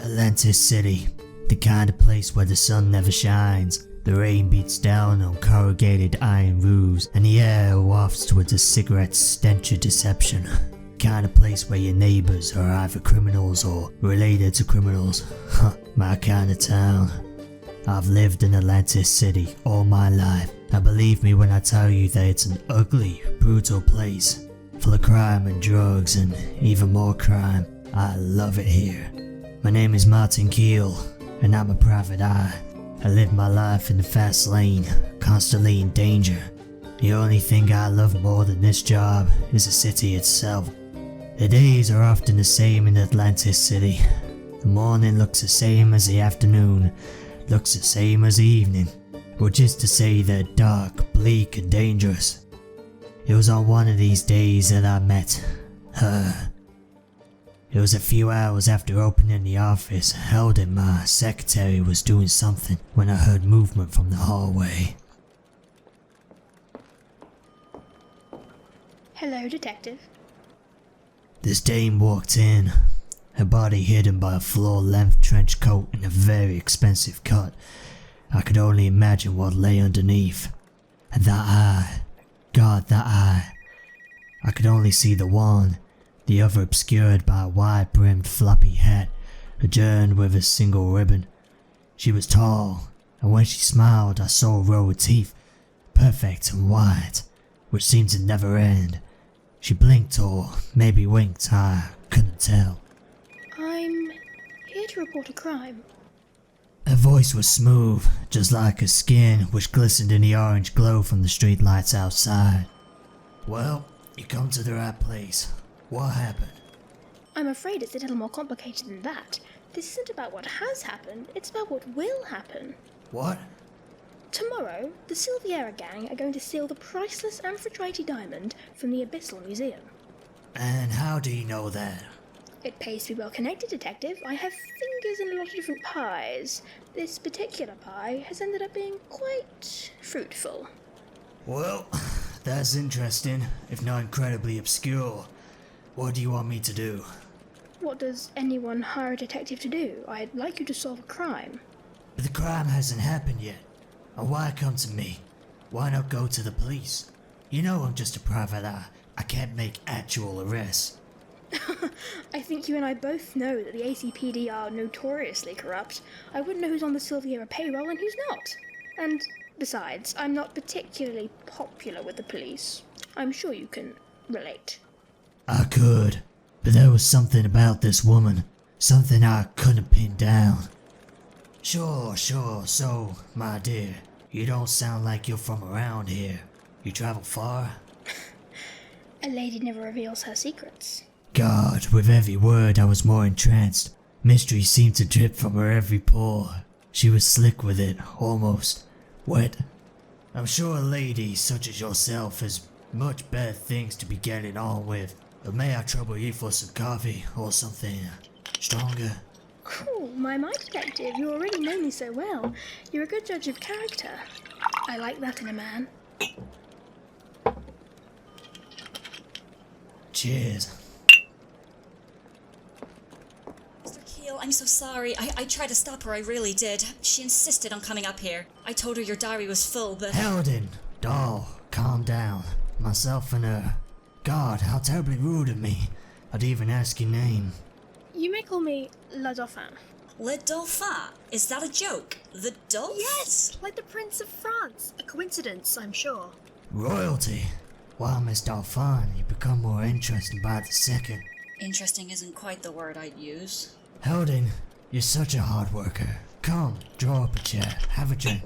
Atlantis City, the kind of place where the sun never shines, the rain beats down on corrugated iron roofs, and the air wafts towards a cigarette stench of deception. The kind of place where your neighbours are either criminals or related to criminals. My kind of town. I've lived in Atlantis City all my life, and believe me when I tell you that it's an ugly, brutal place, full of crime and drugs and even more crime. I love it here. My name is Martin Keel, and I'm a private eye. I live my life in the fast lane, constantly in danger. The only thing I love more than this job is the city itself. The days are often the same in Atlantis City. The morning looks the same as the afternoon, looks the same as the evening, which is to say they're dark, bleak and dangerous. It was on one of these days that I met her. It was a few hours after opening the office. Heldin, my secretary, was doing something when I heard movement from the hallway. Hello, Detective. This dame walked in, her body hidden by a floor-length trench coat and a very expensive cut. I could only imagine what lay underneath. And that eye, God, that eye. I could only see the one, the other obscured by a wide-brimmed floppy hat, adorned with a single ribbon. She was tall, and when she smiled I saw a row of teeth, perfect and white, which seemed to never end. She blinked or maybe winked, I couldn't tell. I'm here to report a crime. Her voice was smooth, just like her skin, which glistened in the orange glow from the streetlights outside. Well, you come to the right place. What happened? I'm afraid it's a little more complicated than that. This isn't about what has happened, it's about what will happen. What? Tomorrow, the Silviera gang are going to steal the priceless Amphitrite diamond from the Abyssal Museum. And how do you know that? It pays to be well connected, Detective. I have fingers in a lot of different pies. This particular pie has ended up being quite fruitful. Well, that's interesting, if not incredibly obscure. What do you want me to do? What does anyone hire a detective to do? I'd like you to solve a crime. But the crime hasn't happened yet. And why come to me? Why not go to the police? You know I'm just a private eye. I can't make actual arrests. I think you and I both know that the ACPD are notoriously corrupt. I wouldn't know who's on the Silviera payroll and who's not. And besides, I'm not particularly popular with the police. I'm sure you can relate. I could, but there was something about this woman, something I couldn't pin down. Sure, so, my dear, you don't sound like you're from around here. You travel far? A lady never reveals her secrets. God, with every word I was more entranced. Mystery seemed to drip from her every pore. She was slick with it, almost wet. I'm sure a lady such as yourself has much better things to be getting on with. But may I trouble you for some coffee or something stronger? Oh, my detective, you already know me so well. You're a good judge of character. I like that in a man. Cheers. Mr. Keel, I'm so sorry. I tried to stop her, I really did. She insisted on coming up here. I told her your diary was full, but... Heldin, doll, calm down. Myself and her. God, how terribly rude of me. I'd even ask your name. You may call me Le Dauphin. Le Dauphin? Is that a joke? The Dolphin? Yes, like the Prince of France. A coincidence, I'm sure. Royalty. Wow, Miss Dauphin, you become more interesting by the second. Interesting isn't quite the word I'd use. Heldin, you're such a hard worker. Come, draw up a chair, have a drink.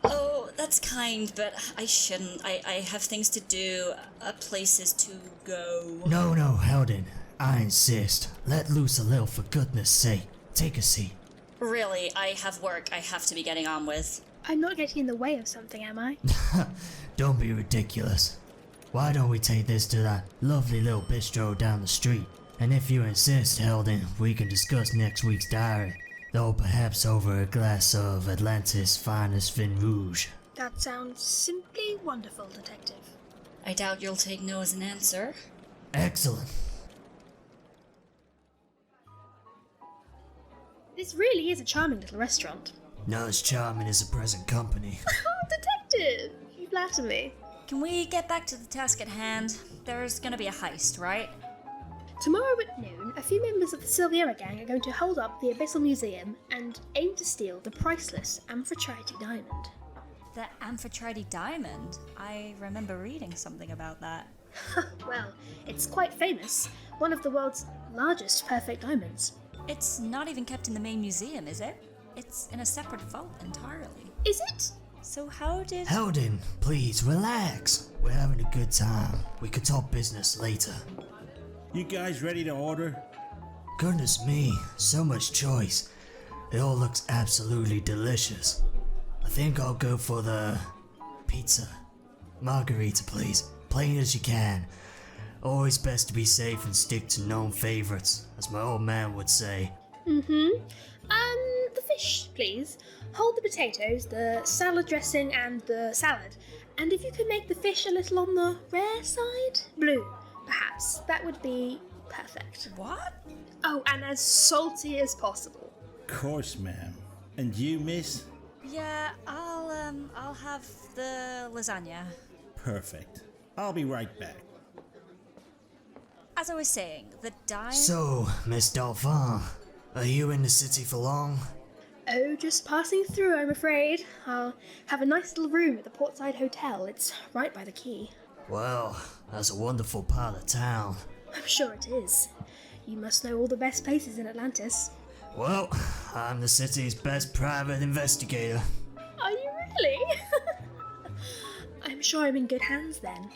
Oh, that's kind, but I shouldn't. I have things to do, places to go. No, Heldin, I insist. Let loose a little for goodness sake. Take a seat. Really, I have work I have to be getting on with. I'm not getting in the way of something, am I? Don't be ridiculous. Why don't we take this to that lovely little bistro down the street? And if you insist, Heldin, we can discuss next week's diary. Though perhaps over a glass of Atlantis' finest vin rouge. That sounds simply wonderful, Detective. I doubt you'll take no as an answer. Excellent. This really is a charming little restaurant. Not as charming as the present company. Oh, detective! You flatter me. Can we get back to the task at hand? There's gonna be a heist, right? Tomorrow at noon, a few members of the Silviera gang are going to hold up the Abyssal Museum and aim to steal the priceless Amphitrite diamond. The Amphitrite diamond? I remember reading something about that. Well, it's quite famous. One of the world's largest perfect diamonds. It's not even kept in the main museum, is it? It's in a separate vault entirely. Is it? So how did... Heldin, please relax. We're having a good time. We could talk business later. You guys ready to order? Goodness me, so much choice. It all looks absolutely delicious. I think I'll go for the pizza. Margarita, please. Plain as you can. Always best to be safe and stick to known favorites, as my old man would say. The fish, please. Hold the potatoes, the salad dressing, and the salad. And if you could make the fish a little on the rare side? Blue, perhaps. That would be perfect. What? Oh, and as salty as possible. Course, ma'am. And you, miss? Yeah, I'll have the lasagna. Perfect. I'll be right back. As I was saying, the diamond... So, Miss Dauphin, are you in the city for long? Oh, just passing through, I'm afraid. I'll have a nice little room at the Portside Hotel. It's right by the quay. Well, that's a wonderful part of town. I'm sure it is. You must know all the best places in Atlantis. Well, I'm the city's best private investigator. Are you really? I'm sure I'm in good hands then.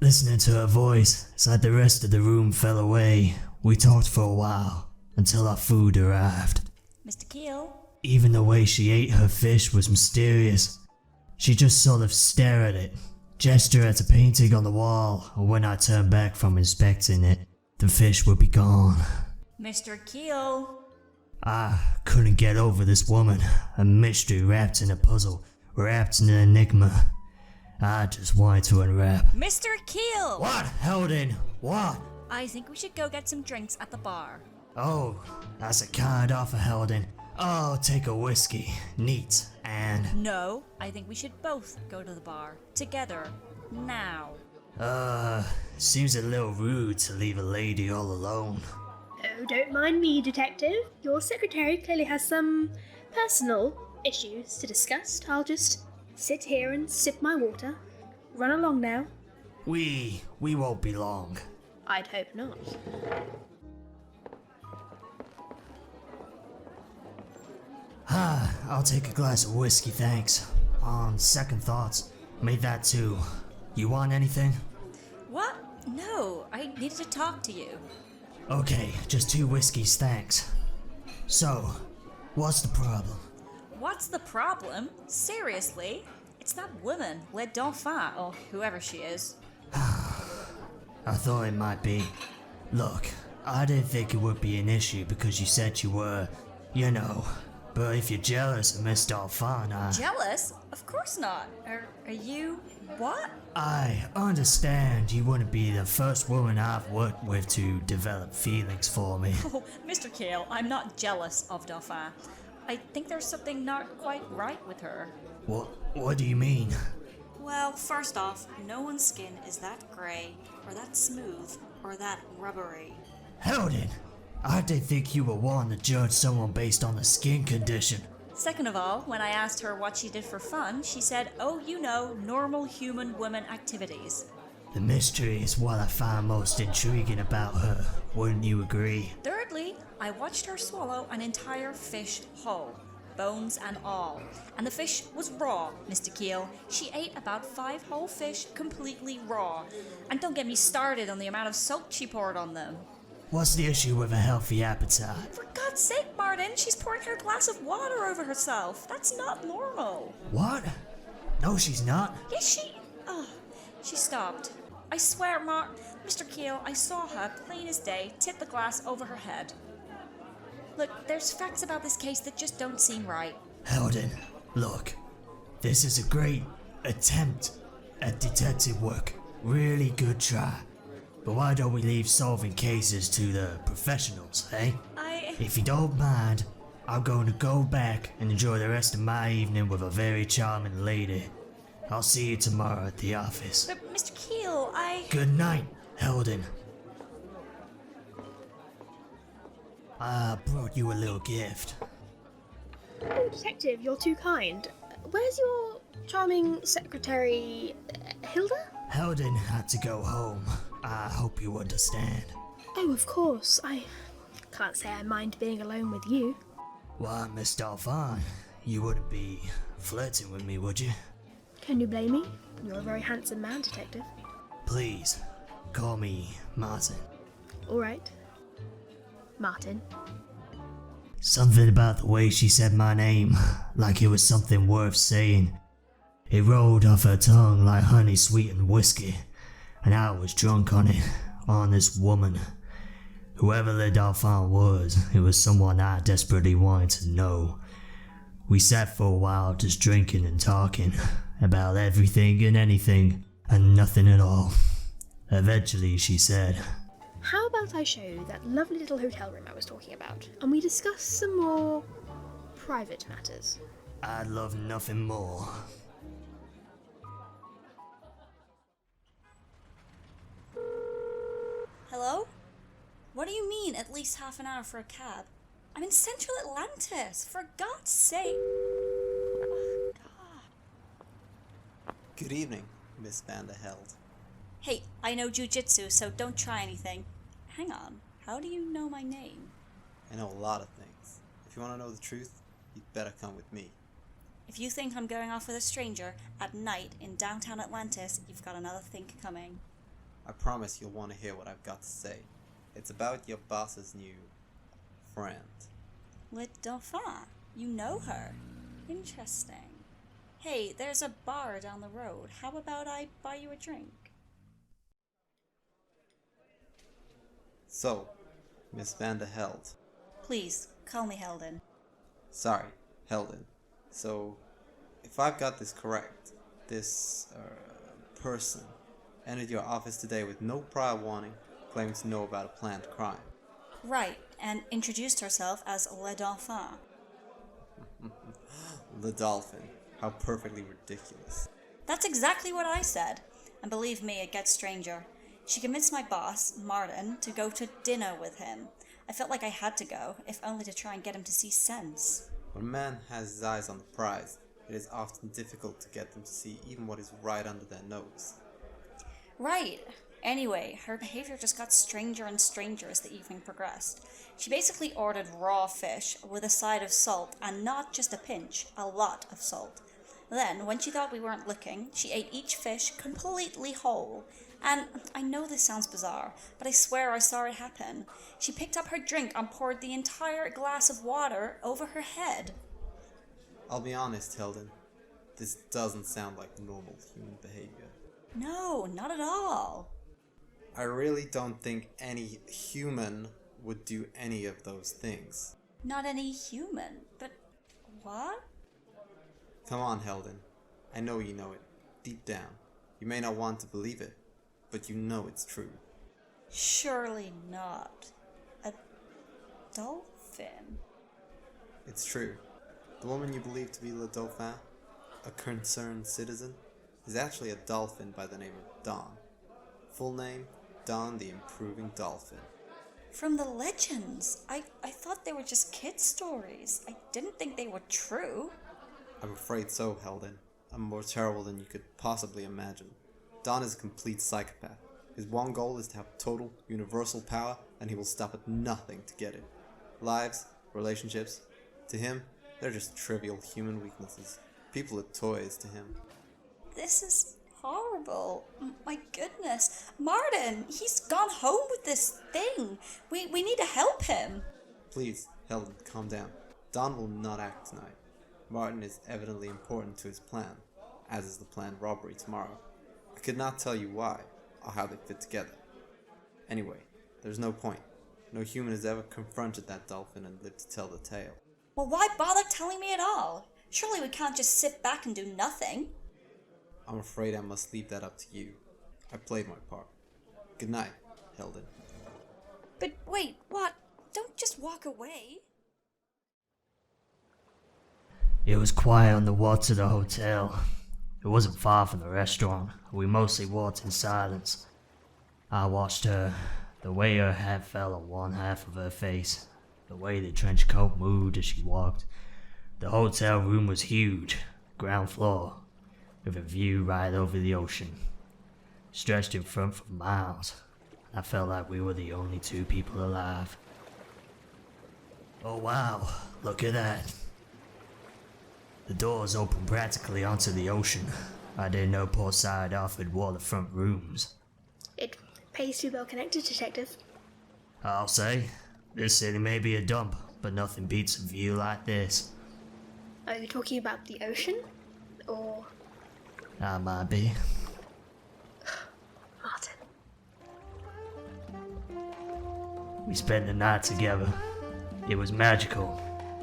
Listening to her voice, as like the rest of the room fell away, we talked for a while, until our food arrived. Mr. Keel? Even the way she ate her fish was mysterious. She just sort of stared at it, gesture at a painting on the wall, and when I turned back from inspecting it, the fish would be gone. Mr. Keel? I couldn't get over this woman, a mystery wrapped in a puzzle, wrapped in an enigma. I just wanted to unwrap. Mr. Keel! What, Heldin? What? I think we should go get some drinks at the bar. Oh, that's a kind offer, Heldin. I'll take a whiskey, neat, and... No, I think we should both go to the bar. Together. Now. Seems a little rude to leave a lady all alone. Oh, don't mind me, detective. Your secretary clearly has some personal issues to discuss. I'll just sit here and sip my water. Run along now. We won't be long. I'd hope not. I'll take a glass of whiskey, thanks. On second thoughts, made that too. You want anything? What? No, I needed to talk to you. Okay, just 2 whiskeys, thanks. So, what's the problem? What's the problem? Seriously? It's that woman, Le Dauphin, or whoever she is. I thought it might be. Look, I didn't think it would be an issue because you said you were, you know. But if you're jealous of Miss Dauphin, Jealous? Of course not. Are you... what? I understand you wouldn't be the first woman I've worked with to develop feelings for me. Oh, Mr. Keel, I'm not jealous of Dauphin. I think there's something not quite right with her. What do you mean? Well, first off, no one's skin is that grey, or that smooth, or that rubbery. Heldin, I didn't think you were one to judge someone based on the skin condition. Second of all, when I asked her what she did for fun, she said, oh, you know, normal human woman activities. The mystery is what I find most intriguing about her, wouldn't you agree? Thirdly, I watched her swallow an entire fish whole, bones and all. And the fish was raw, Mr. Keel. She ate about 5 whole fish completely raw. And don't get me started on the amount of salt she poured on them. What's the issue with a healthy appetite? For God's sake, Martin, she's pouring her glass of water over herself. That's not normal. What? No, she's not. Yes, she stopped. I swear, Mr. Keel, I saw her, plain as day, tip the glass over her head. Look, there's facts about this case that just don't seem right. Heldin, look. This is a great attempt at detective work. Really good try. But why don't we leave solving cases to the professionals, eh? If you don't mind, I'm going to go back and enjoy the rest of my evening with a very charming lady. I'll see you tomorrow at the office. But Mr. Keel, Good night, Heldin. I brought you a little gift. Oh, Detective, you're too kind. Where's your charming secretary, Hilda? Heldin had to go home. I hope you understand. Oh, of course. I can't say I mind being alone with you. Why, Miss Dauphin, you wouldn't be flirting with me, would you? Can you blame me? You're a very handsome man, Detective. Please, call me Martin. All right. Martin. Something about the way she said my name, like it was something worth saying. It rolled off her tongue like honey sweetened whiskey, and I was drunk on it, on this woman. Whoever the Dauphin was, it was someone I desperately wanted to know. We sat for a while just drinking and talking, about everything and anything, and nothing at all. Eventually she said, How about I show you that lovely little hotel room I was talking about, and we discuss some more private matters? I'd love nothing more. hello? What do you mean, at least half an hour for a cab? I'm in central Atlantis, for God's sake. Oh, God. Good evening, Miss Vanderheld. Hey, I know jujitsu, so don't try anything. Hang on, how do you know my name? I know a lot of things. If you want to know the truth, you'd better come with me. If you think I'm going off with a stranger at night in downtown Atlantis, you've got another think coming. I promise you'll want to hear what I've got to say. It's about your boss's new friend. Le Dauphin, you know her. Interesting. Hey, there's a bar down the road. How about I buy you a drink? So, Miss Vanderheld. Please, call me Heldin. Sorry, Heldin. So, if I've got this correct, this person entered your office today with no prior warning, claiming to know about a planned crime. Right, and introduced herself as Le Dauphin. The Dolphin. How perfectly ridiculous. That's exactly what I said. And believe me, it gets stranger. She convinced my boss, Martin, to go to dinner with him. I felt like I had to go, if only to try and get him to see sense. When a man has his eyes on the prize, it is often difficult to get them to see even what is right under their nose. Right. Anyway, her behavior just got stranger and stranger as the evening progressed. She basically ordered raw fish with a side of salt, and not just a pinch, a lot of salt. Then, when she thought we weren't looking, she ate each fish completely whole. And I know this sounds bizarre, but I swear I saw it happen. She picked up her drink and poured the entire glass of water over her head. I'll be honest, Heldin. This doesn't sound like normal human behavior. No, not at all. I really don't think any human would do any of those things. Not any human, but what? Come on, Heldin. I know you know it, deep down. You may not want to believe it, but you know it's true. Surely not. A dolphin? It's true. The woman you believe to be Le Dauphin, a concerned citizen, is actually a dolphin by the name of Dawn. Full name, Dawn the Improving Dolphin. From the legends. I thought they were just kid stories. I didn't think they were true. I'm afraid so, Heldin. I'm more terrible than you could possibly imagine. Dawn is a complete psychopath. His one goal is to have total, universal power, and he will stop at nothing to get it. Lives, relationships, to him, they're just trivial human weaknesses. People are toys to him. This is horrible. My goodness. Martin, he's gone home with this thing. We need to help him. Please, Heldin, calm down. Dawn will not act tonight. Martin is evidently important to his plan, as is the planned robbery tomorrow. I could not tell you why, or how they fit together. Anyway, there's no point. No human has ever confronted that dolphin and lived to tell the tale. Well, why bother telling me at all? Surely we can't just sit back and do nothing. I'm afraid I must leave that up to you. I played my part. Good night, Heldin. But wait, what? Don't just walk away. It was quiet on the walk to the hotel. It wasn't far from the restaurant. We mostly walked in silence. I watched her, the way her hat fell on one half of her face, the way the trench coat moved as she walked. The hotel room was huge, ground floor, with a view right over the ocean. Stretched in front for miles. I felt like we were the only two people alive. Oh wow, look at that. The doors open practically onto the ocean. I didn't know Portside offered waterfront rooms. It pays to be well connected, Detective. I'll say, this city may be a dump, but nothing beats a view like this. Are you talking about the ocean? Or... I might be. Martin. We spent the night together. It was magical,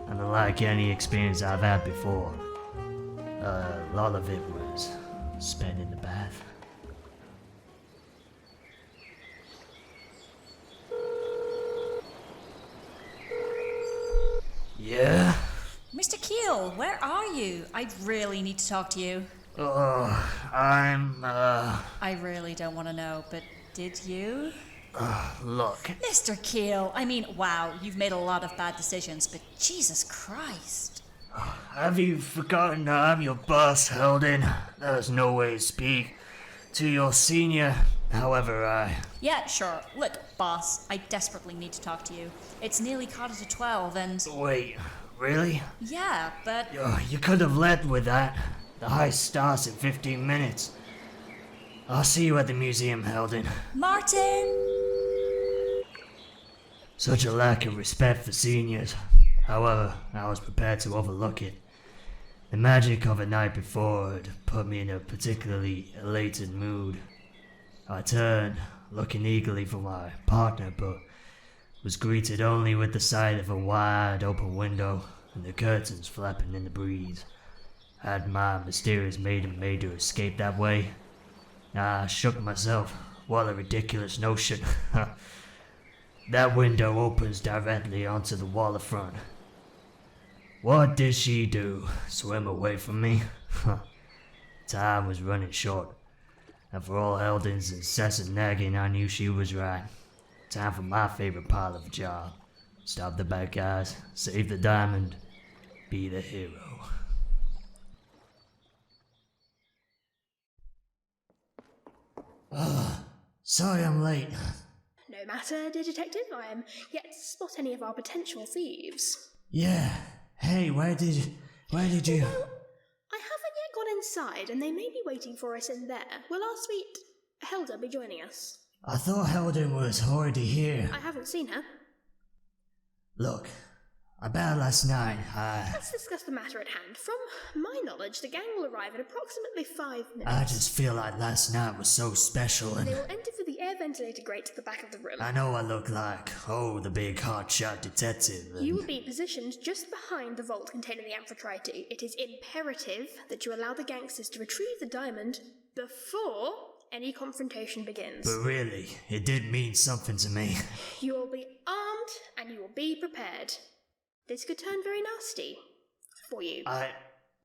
and unlike any experience I've had before. A lot of it was spent in the bath. Yeah? Mr. Keel, where are you? I really need to talk to you. I really don't want to know, but did you? look. Mr. Keel, I mean, wow, you've made a lot of bad decisions, but Jesus Christ. Have you forgotten I'm your boss, Heldin? There's no way to speak to your senior, however Yeah, sure. Look, boss, I desperately need to talk to you. It's nearly 12:15 and... Wait, really? Yeah, but... You could have led with that. The heist starts in 15 minutes. I'll see you at the museum, Heldin. Martin! Such a lack of respect for seniors. However, I was prepared to overlook it. The magic of the night before had put me in a particularly elated mood. I turned, looking eagerly for my partner, but was greeted only with the sight of a wide open window and the curtains flapping in the breeze. Had my mysterious maiden made her escape that way? I shook myself. What a ridiculous notion. That window opens directly onto the waterfront. What did she do? Swim away from me? Time was running short, and for all Heldin's incessant nagging, I knew she was right. Time for my favorite part of the job. Stop the bad guys, save the diamond, be the hero. Sorry I'm late. No matter, dear detective, I am yet to spot any of our potential thieves. Yeah. Hey, where did you... Well, I haven't yet gone inside, and they may be waiting for us in there. Will our sweet Helda be joining us? I thought Heldin was already here. I haven't seen her. Look, about last night, Let's discuss the matter at hand. From my knowledge, the gang will arrive in approximately 5 minutes. I just feel like last night was so special and... They will enter through the air ventilator grate at the back of the room. I know I look like, the big hotshot detective and... You will be positioned just behind the vault containing the Amphitrite. It is imperative that you allow the gangsters to retrieve the diamond before any confrontation begins. But really, it did mean something to me. You will be armed and you will be prepared. This could turn very nasty for you.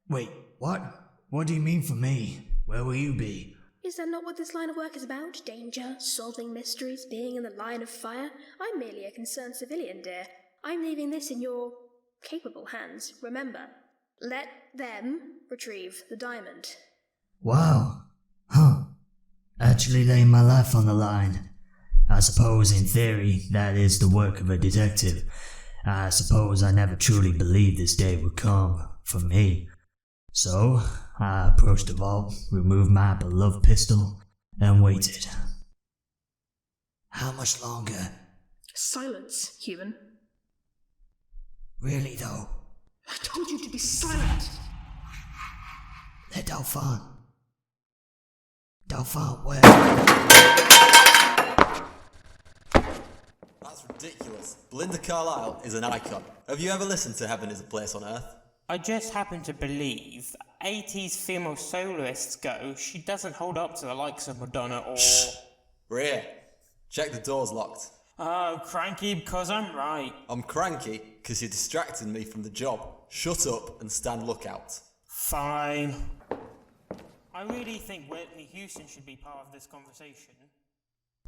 Wait, what? What do you mean for me? Where will you be? Is that not what this line of work is about? Danger, solving mysteries, being in the line of fire? I'm merely a concerned civilian, dear. I'm leaving this in your capable hands. Remember, let them retrieve the diamond. Wow. Huh. Actually laying my life on the line. I suppose in theory that is the work of a detective. I suppose I never truly believed this day would come for me. So, I approached the vault, removed my beloved pistol, and waited. How much longer? Silence, Euan. Really though? I told you to be silent! The Dauphin. Dauphin, where? That's ridiculous. Belinda Carlisle is an icon. Have you ever listened to Heaven is a Place on Earth? I just happen to believe, 80s female soloists go, she doesn't hold up to the likes of Madonna or... We're here. Check the door's locked. Oh, cranky because I'm right. I'm cranky because you're distracting me from the job. Shut up and stand lookout. Fine. I really think Whitney Houston should be part of this conversation.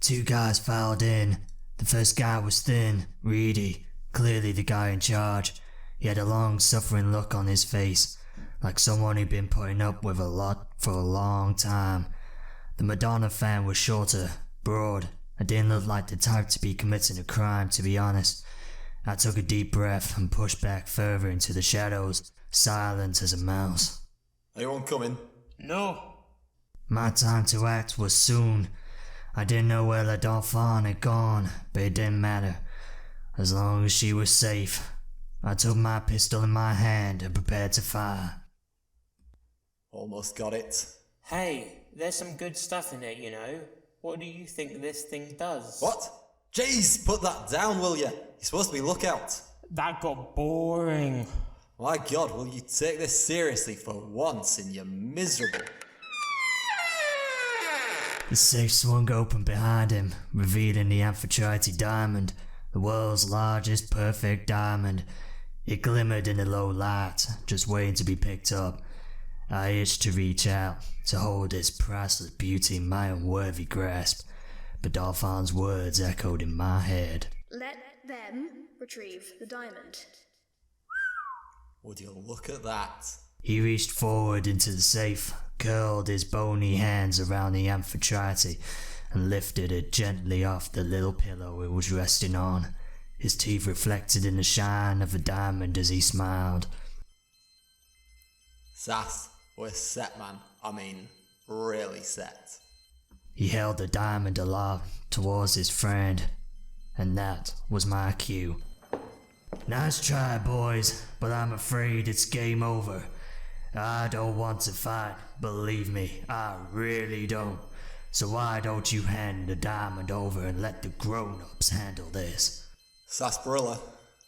2 guys filed in. The first guy was thin, reedy, clearly the guy in charge. He had a long, suffering look on his face, like someone who'd been putting up with a lot for a long time. The Madonna fan was shorter, broad, and didn't look like the type to be committing a crime, to be honest. I took a deep breath and pushed back further into the shadows, silent as a mouse. Anyone coming? No. My time to act was soon. I didn't know where the Dauphin had gone, but it didn't matter. As long as she was safe. I took my pistol in my hand and prepared to fire. Almost got it. Hey, there's some good stuff in it, you know. What do you think this thing does? What? Jeez, put that down, will ya? You're supposed to be lookout. That got boring. My God, will you take this seriously for once and you're miserable? The safe swung open behind him, revealing the Amphitrite diamond, the world's largest perfect diamond. It glimmered in the low light, just waiting to be picked up. I itched to reach out, to hold its priceless beauty in my unworthy grasp, but Dauphin's words echoed in my head. Let them retrieve the diamond. Would you look at that? He reached forward into the safe, curled his bony hands around the Amphitrite, and lifted it gently off the little pillow it was resting on. His teeth reflected in the shine of the diamond as he smiled. Sass, we're set, man. I mean, really set. He held the diamond aloft towards his friend, and that was my cue. Nice try, boys, but I'm afraid it's game over. I don't want to fight, believe me, I really don't. So why don't you hand the diamond over and let the grown-ups handle this? Sarsaparilla,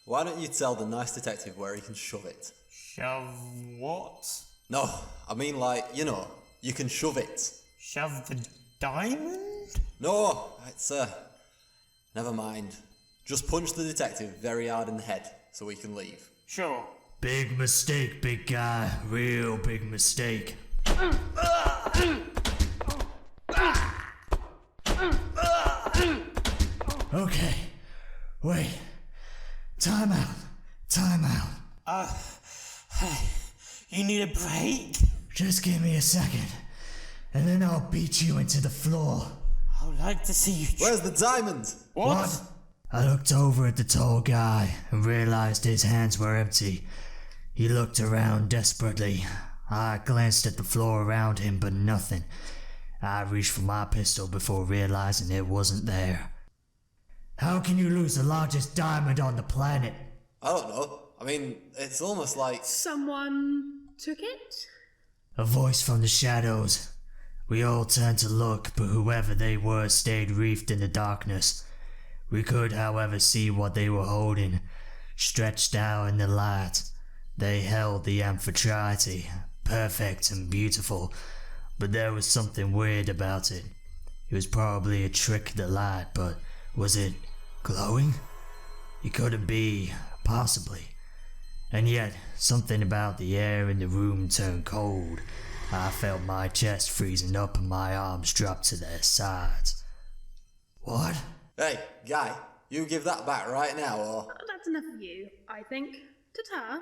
why don't you tell the nice detective where he can shove it? Shove what? No, I mean like, you know, you can shove it. Shove the diamond? No, it's never mind. Just punch the detective very hard in the head so we can leave. Sure. Big mistake, big guy. Real big mistake. Okay. Wait. Time out. Time out. You need a break? Just give me a second, and then I'll beat you into the floor. I would like to see you... Where's the diamond? What? I looked over at the tall guy and realized his hands were empty. He looked around desperately. I glanced at the floor around him, but nothing. I reached for my pistol before realizing it wasn't there. How can you lose the largest diamond on the planet? I don't know. I mean, it's almost like... Someone took it? A voice from the shadows. We all turned to look, but whoever they were stayed wreathed in the darkness. We could, however, see what they were holding. Stretched out in the light, they held the Amphitrite, perfect and beautiful, but there was something weird about it. It was probably a trick of the light, but was it glowing? It couldn't be, possibly. And yet, something about the air in the room turned cold. I felt my chest freezing up and my arms dropped to their sides. What? Hey, guy, you give that back right now, or... That's enough of you, I think. Ta-ta.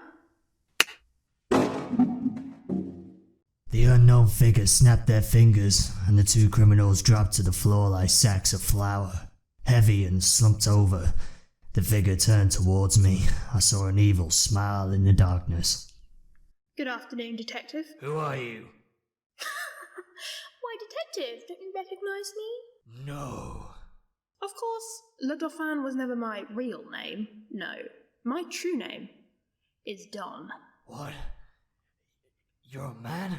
The unknown figure snapped their fingers, and the 2 criminals dropped to the floor like sacks of flour, heavy and slumped over. The figure turned towards me. I saw an evil smile in the darkness. Good afternoon, Detective. Who are you? Why, Detective, don't you recognize me? No. Of course, Le Dauphin was never my real name. No, my true name is Don. What? You're a man?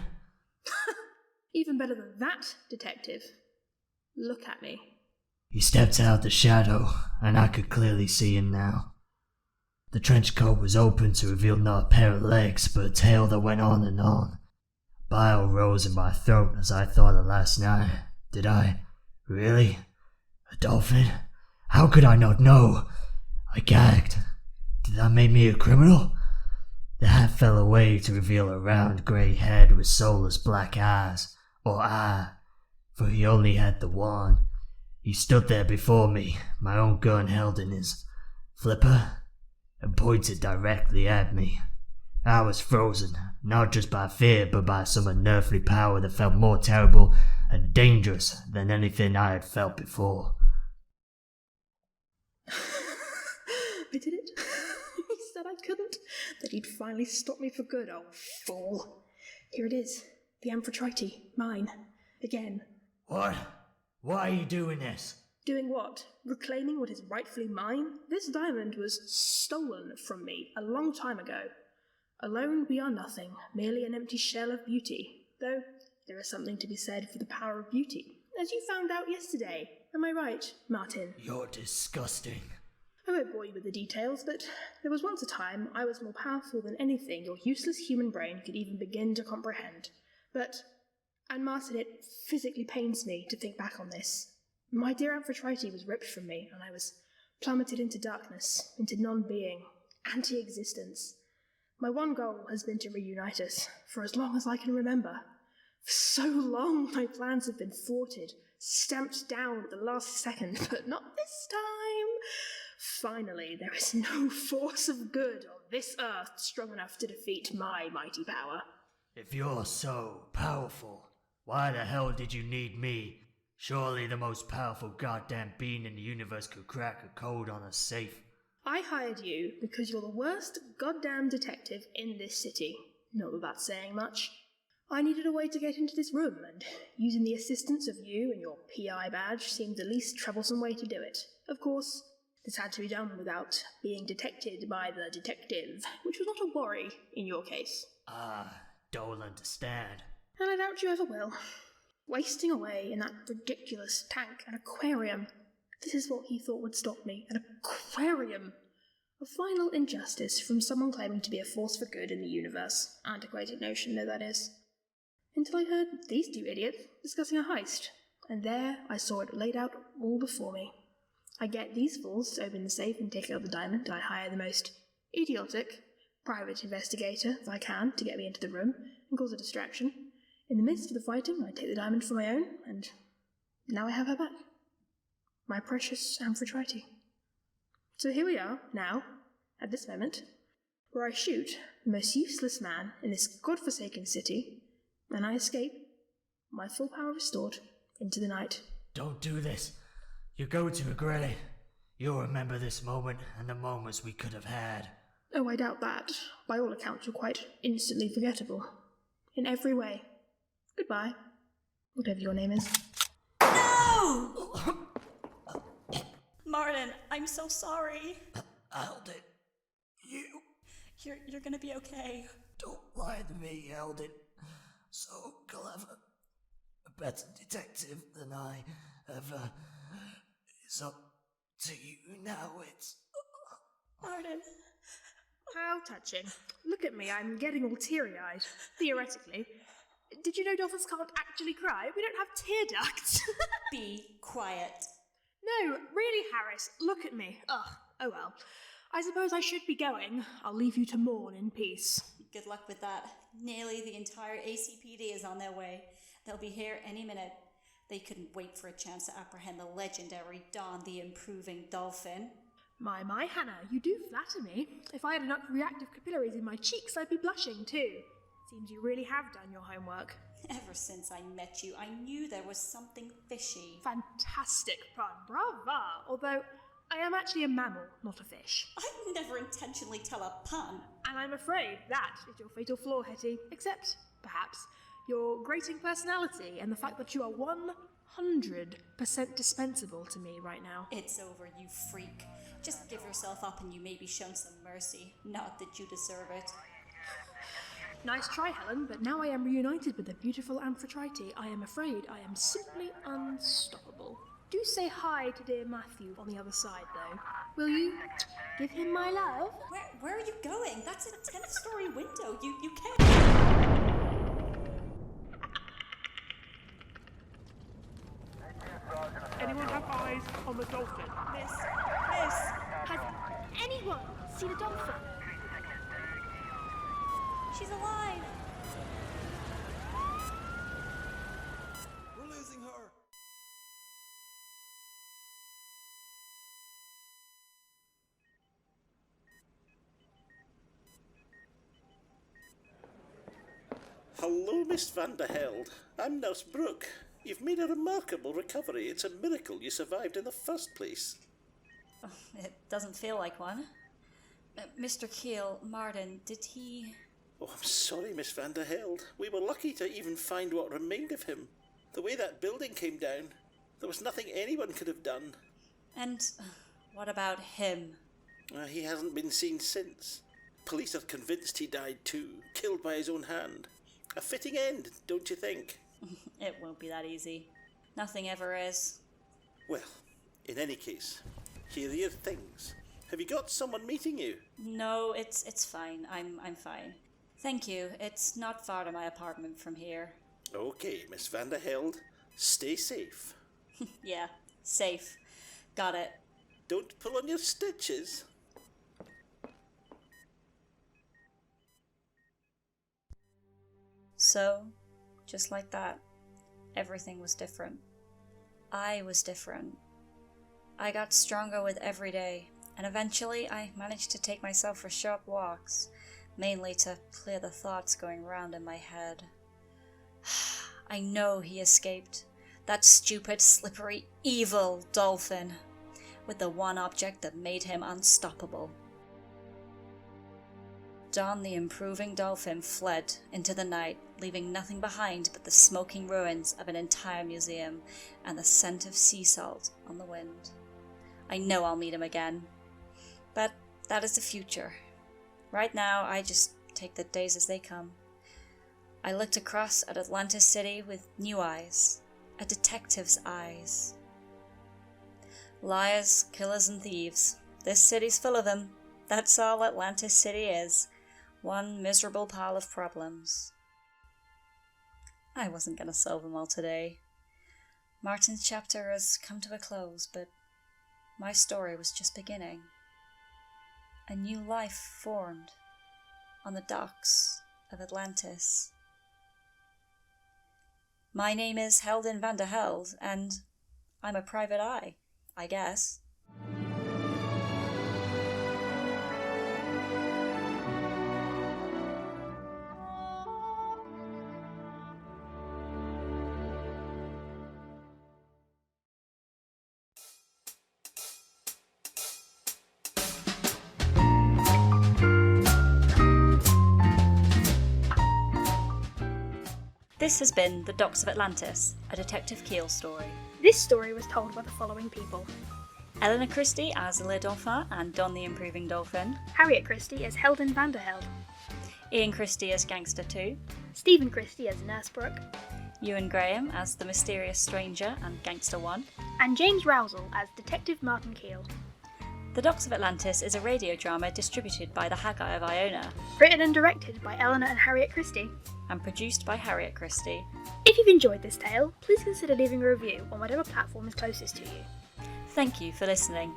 Even better than that, Detective. Look at me. He stepped out the shadow, and I could clearly see him now. The trench coat was open to reveal not a pair of legs, but a tail that went on and on. Bile rose in my throat as I thought of last night. Did I? Really? A dolphin? How could I not know? I gagged. Did that make me a criminal? The hat fell away to reveal a round grey head with soulless black eyes, or eye, for he only had the one. He stood there before me, my own gun held in his flipper, and pointed directly at me. I was frozen, not just by fear, but by some unearthly power that felt more terrible and dangerous than anything I had felt before. I did it. He said I couldn't, that he'd finally stop me for good, oh fool. Here it is, the Amphitrite, mine, again. What? Why are you doing this? Doing what? Reclaiming what is rightfully mine? This diamond was stolen from me a long time ago. Alone we are nothing, merely an empty shell of beauty, though there is something to be said for the power of beauty, as you found out yesterday. Am I right, Martin? You're disgusting. I won't bore you with the details, but there was once a time I was more powerful than anything your useless human brain could even begin to comprehend. And Martin, it physically pains me to think back on this. My dear Amphitrite was ripped from me, and I was plummeted into darkness, into non-being, anti-existence. My one goal has been to reunite us, for as long as I can remember. For so long my plans have been thwarted, stamped down at the last second, but not this time. Finally, there is no force of good on this earth strong enough to defeat my mighty power. If you're so powerful, why the hell did you need me? Surely the most powerful goddamn being in the universe could crack a code on a safe. I hired you because you're the worst goddamn detective in this city. Not that that's saying much. I needed a way to get into this room, and using the assistance of you and your PI badge seemed the least troublesome way to do it. Of course, this had to be done without being detected by the detective, which was not a worry in your case. Don't understand. And I doubt you ever will. Wasting away in that ridiculous tank and aquarium. This is what he thought would stop me. An aquarium! A final injustice from someone claiming to be a force for good in the universe. Antiquated notion, though that is. Until I heard these two idiots discussing a heist, and there I saw it laid out all before me. I get these fools to open the safe and take out the diamond. I hire the most idiotic private investigator that I can to get me into the room and cause a distraction. In the midst of the fighting, I take the diamond for my own, and now I have her back. My precious Amphitrite. So here we are, now, at this moment, where I shoot the most useless man in this godforsaken city, and I escape, my full power restored, into the night. Don't do this. You're going to regret it. You'll remember this moment and the moments we could have had. Oh, I doubt that. By all accounts, you're quite instantly forgettable. In every way. Goodbye. Whatever your name is. No! Martin, I'm so sorry. Heldin, You're gonna be okay. don't lie to me, Heldin. So clever. A better detective than I ever. It's up to you now, it's... Martin. How touching. Look at me, I'm getting all teary-eyed. Theoretically. Did you know dolphins can't actually cry? We don't have tear ducts. Be quiet. No, really, Harris, look at me. Ugh, oh well. I suppose I should be going. I'll leave you to mourn in peace. Good luck with that. Nearly the entire ACPD is on their way. They'll be here any minute. They couldn't wait for a chance to apprehend the legendary Don the Improving Dolphin. My, Hannah, you do flatter me. If I had enough reactive capillaries in my cheeks, I'd be blushing too. Seems you really have done your homework. Ever since I met you, I knew there was something fishy. Fantastic pun, brava! Although, I am actually a mammal, not a fish. I'd never intentionally tell a pun. And I'm afraid that is your fatal flaw, Hetty. Except, perhaps, your grating personality and the fact that you are 100% dispensable to me right now. It's over, you freak. Just give yourself up and you may be shown some mercy. Not that you deserve it. Nice try, Helen, but now I am reunited with the beautiful Amphitrite. I am afraid I am simply unstoppable. Do say hi to dear Matthew on the other side, though. Will you give him my love? Where are you going? That's a 10th-story window. You can't... An anyone have eyes on the Dolphin? Miss! Has anyone seen a dolphin? She's alive! We're losing her! Hello, Miss Vanderheld. I'm Nurse Brooke. You've made a remarkable recovery. It's a miracle you survived in the first place. Oh, it doesn't feel like one. Mr. Keel, Martin, did he... Oh, I'm sorry, Miss Vanderheld. We were lucky to even find what remained of him. The way that building came down, there was nothing anyone could have done. And what about him? He hasn't been seen since. Police are convinced he died too, killed by his own hand. A fitting end, don't you think? It won't be that easy. Nothing ever is. Well, in any case, here are your things. Have you got someone meeting you? No, it's fine. I'm fine. Thank you. It's not far to my apartment from here. Okay, Miss Vanderheld. Stay safe. Yeah, safe. Got it. Don't pull on your stitches. So, just like that, everything was different. I was different. I got stronger with every day, and eventually I managed to take myself for short walks, mainly to clear the thoughts going round in my head. I know he escaped. That stupid, slippery, evil Dolphin, with the one object that made him unstoppable. Don the improving Dolphin fled into the night, leaving nothing behind but the smoking ruins of an entire museum and the scent of sea salt on the wind. I know I'll meet him again, but that is the future. Right now, I just take the days as they come. I looked across at Atlantis City with new eyes, a detective's eyes. Liars, killers, and thieves. This city's full of them. That's all Atlantis City is. One miserable pile of problems. I wasn't going to solve them all today. Martin's chapter has come to a close, but my story was just beginning. A new life formed on the docks of Atlantis. My name is Heldin Vanderheld, and I'm a private eye, I guess. This has been The Docks of Atlantis, a Detective Keel story. This story was told by the following people: Eleanor Christie as Le Dauphin and Don the Improving Dolphin. Harriet Christie as Heldin Vanderheld. Iain Christie as Gangster 2. Stephen Christie as Nurse Brooke. Euan Graham as the Mysterious Stranger and Gangster 1. And James Rowsell as Detective Martin Keel. The Docks of Atlantis is a radio drama distributed by the Haggi of Iona Written and directed by Eleanor and Harriet Christie. and produced by Harriet Christie. If you've enjoyed this tale, please consider leaving a review on whatever platform is closest to you. Thank you for listening.